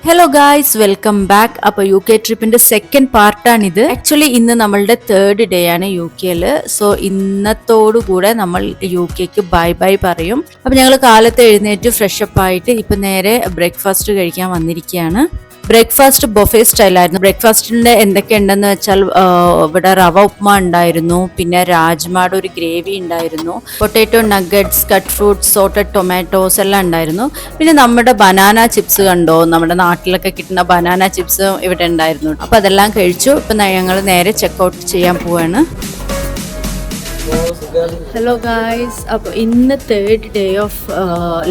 Hello guys, welcome back. അപ്പോൾ UK ട്രിപ്പിൻ്റെ second പാർട്ടാണിത്. Actually ഇന്ന് നമ്മളുടെ 3rd ഡേ ആണ് UK-ൽ. സോ ഇന്നത്തോടുകൂടെ നമ്മൾ UK-ക്ക് ബൈ ബൈ പറയും. അപ്പോൾ ഞങ്ങൾ കാലത്ത് എഴുന്നേറ്റ് ഫ്രഷപ്പ് ആയിട്ട് ഇപ്പം നേരെ ബ്രേക്ക്ഫാസ്റ്റ് കഴിക്കാൻ വന്നിരിക്കുകയാണ്. Breakfast buffet സ്റ്റൈലായിരുന്നു. ബ്രേക്ക്ഫാസ്റ്റിൻ്റെ എന്തൊക്കെ ഉണ്ടെന്ന് വെച്ചാൽ ഇവിടെ റവ ഉപ്മ ഉണ്ടായിരുന്നു, പിന്നെ രാജ്മായുടെ ഒരു ഗ്രേവി ഉണ്ടായിരുന്നു, potato nuggets, cut fruits, sauteed tomatoes എല്ലാം ഉണ്ടായിരുന്നു. പിന്നെ നമ്മുടെ ബനാന ചിപ്സ് കണ്ടോ, നമ്മുടെ നാട്ടിലൊക്കെ കിട്ടുന്ന ബനാന ചിപ്സ് ഇവിടെ ഉണ്ടായിരുന്നു. അപ്പോൾ അതെല്ലാം കഴിച്ചു. ഇപ്പം ഞങ്ങൾ നേരെ ചെക്കൗട്ട് ചെയ്യാൻ പോവാണ്. ഹലോ ഗായ്സ്, അപ്പോൾ ഇന്ന് 3rd ഡേ ഓഫ്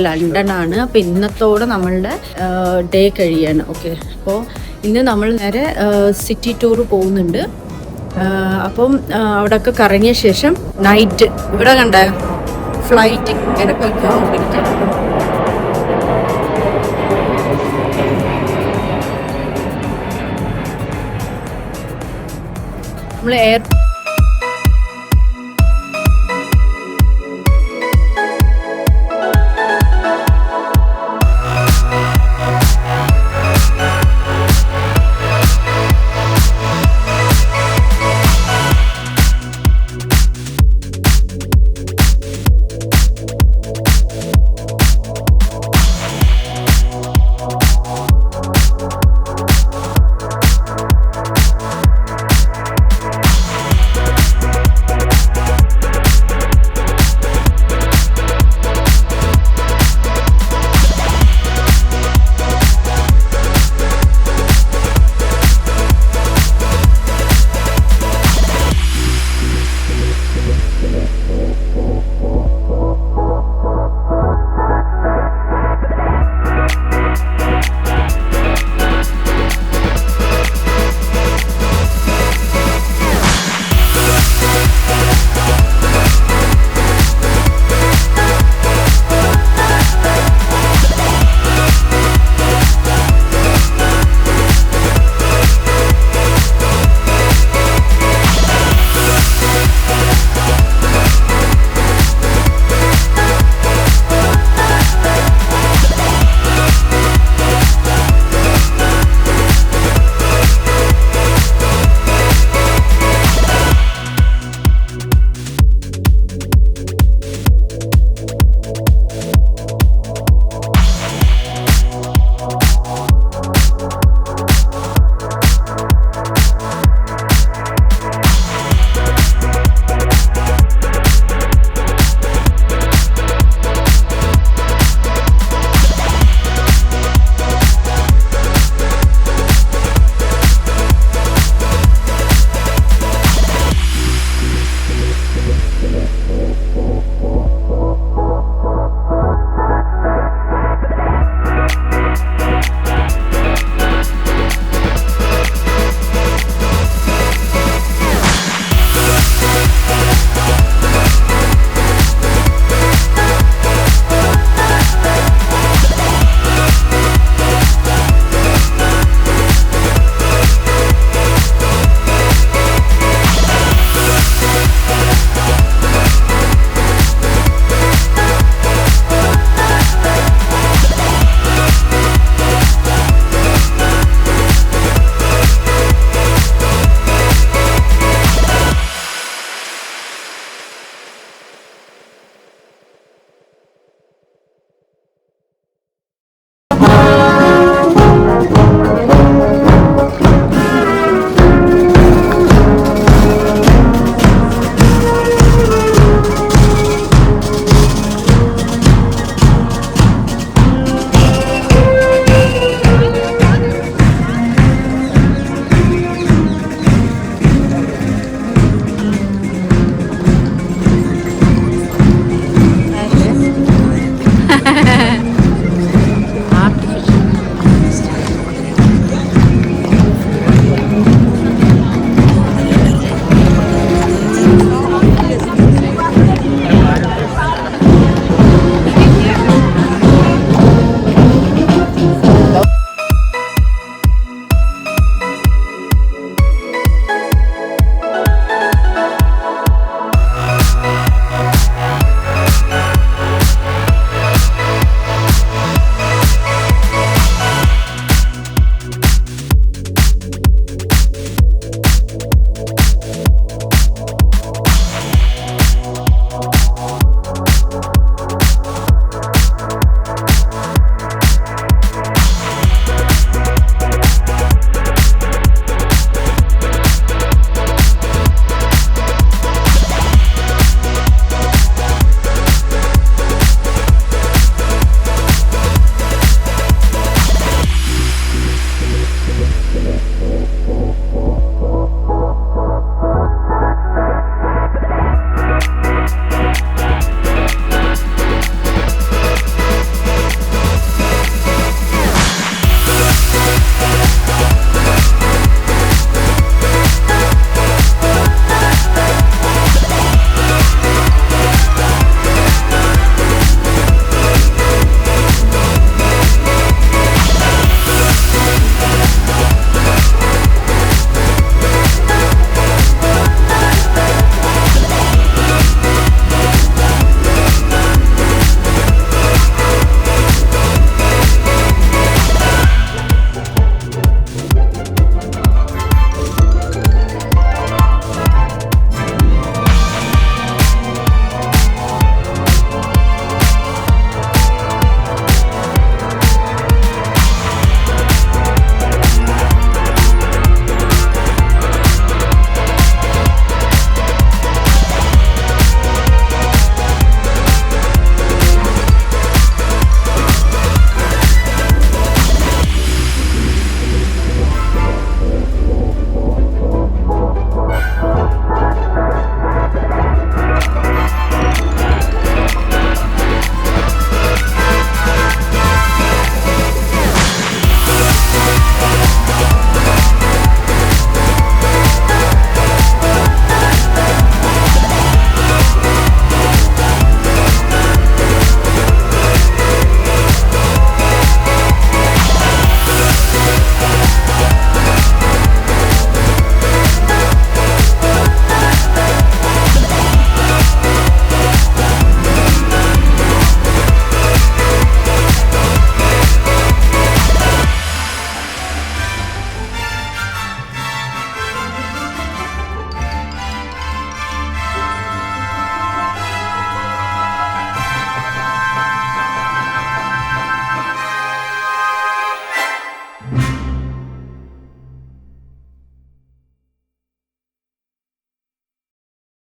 ലണ്ടൻ ആണ്. അപ്പോൾ ഇന്നത്തോടെ നമ്മളുടെ ഡേ കഴിയാണ്. ഓക്കെ, അപ്പോൾ ഇന്ന് നമ്മൾ നേരെ സിറ്റി ടൂർ പോകുന്നുണ്ട്. അപ്പം അവിടെയൊക്കെ കറങ്ങിയ ശേഷം നൈറ്റ് ഇവിടെ കണ്ട ഫ്ലൈറ്റ് നമ്മൾ